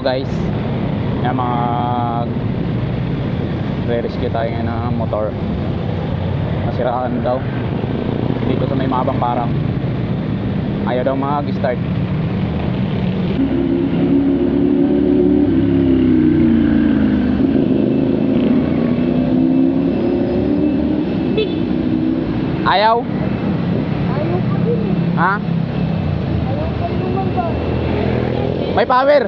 guys, yan mga re-rescue tayo ngayon ng motor. Nasiraan daw dito sa may Mabang Parang, ayaw daw mag-start. Ayaw? Ayaw pa din eh. Ha? Ayaw pa naman ba? May power.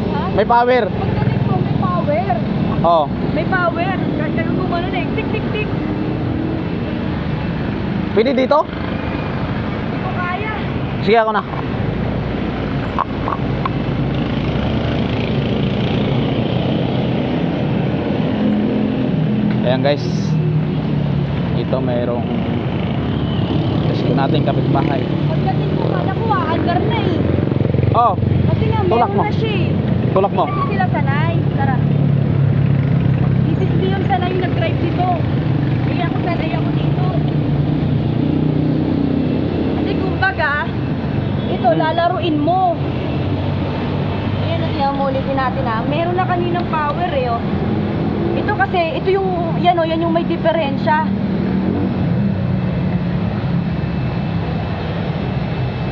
Ha? May power. Pagdating mo, may power. Oh. May power. Kahit ganun gumano na eh. Tik, tik, tik. Pwede dito? Hindi ko kaya. Sige, ako na. Ayan guys, ito mayroong rescue natin kapitbahay. Pagdating ko, kala ko aandar na eh. Oh, Kasi nga, Tulak meron mo. na siya eh. tulak mo. Kasi sila sanay. Tara. Hindi yung sanay yung nag-drive dito. Kaya ako sanay ako dito. Kasi kumbaga, ito lalaruin mo. Ayan, natin mo ulitin natin ha. Meron na kaninang power eh oh. Ito kasi, ito yung, yan oh, yan yung may diferensya.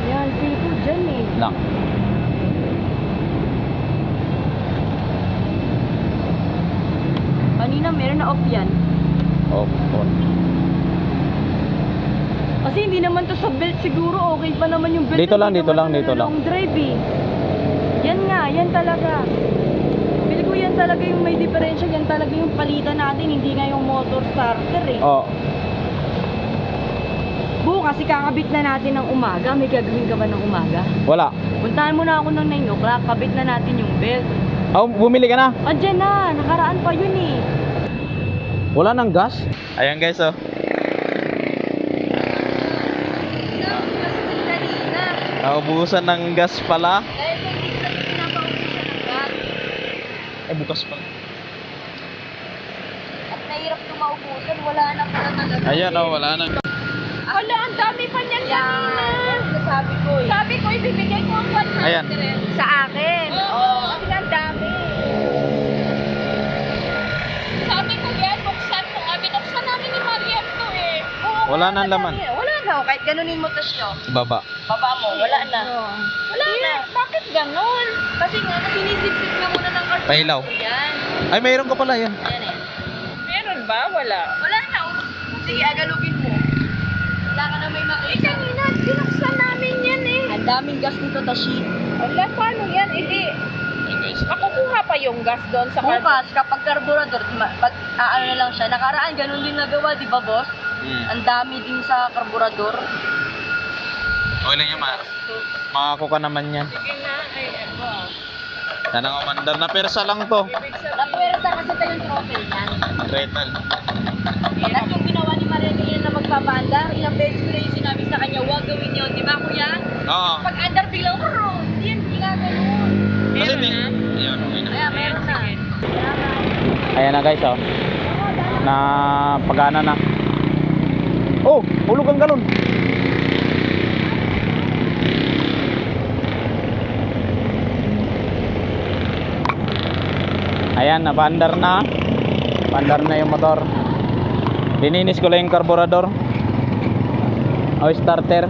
Yan, feel ko dyan eh. Lang. Kanina meron na off yan. Oh, on. Kasi hindi naman to sa belt siguro, okay pa naman yung belt. Dito lang, Hindi dito lang, naman dito lang. long drive eh. Yan nga, yan talaga. Feel ko yan talaga yung may diferensya, yan talaga yung palitan natin, hindi nga yung motor starter eh. Oh, Bukas ikakabit na natin ng umaga, may gagawin ka ba ng umaga? wala. Puntahan mo na ako ng 9 o'clock, kabit na natin yung belt. Oh, bumili ka na. Andiyan na, nakaraan pa yun eh. Wala nang gas. Ayan guys, oh. Naubusan ng gas pala. Dahil hindi ka pinapaubusan ng gas. Ay, bukas pala. At nahirap tumaubusan, wala na pala talaga. Ayan, oh, wala na. Wala, ang dami pa niyan kanina. Sabi ko eh. Sabi ko, ibibigay ko ang 100 Ayan. sa akin. Oo. Kasi ang dami. Sabi ko yan, buksan mo. Binuksan namin ni Mariam to eh. Oo, Wala nang laman. Wala na. Kahit ganunin mo to siya. Baba. Baba mo, wala na. Wala na. Bakit ganun? Kasi nga, sinisip-sip na muna ng karton. Pahilaw. Yan. Ay, mayroon ka pala yan. Yan eh. Meron ba? Wala. Wala na. Sige, agalugin mo. Wala ka na may makita. Eh, kanina, binuksan namin yan eh. Ang daming gas nito, Tashi. Wala, paano yan? Hindi. Makukuha pa yung gas doon sa Bukas, kapag karburador, pag ano na lang siya, nakaraan, ganun din nagawa, di ba, boss? Ang dami din sa karburador. Okay lang yan, makakuha naman yan. Sige na, ay ano. Yan ang umandar na persa lang to. Napuwersa kasi tayo yung trophy niyan. Retal. Tapos yung ginawa ni Maria Miguel na magpapaandar, ilang beses ko na yung sinabi sa kanya, huwag gawin yun, di ba, kuya? Oo. Pag andar, biglang, hindi yan, hindi nga ganun. Kasi Meron na? ayun, okay na. Kaya meron na. Ayan na guys, oh. Na pagana na. Oh, hulog ang galon. Ayan, napandar na. Pandar na yung motor. Lininis ko lang yung karburador. O starter.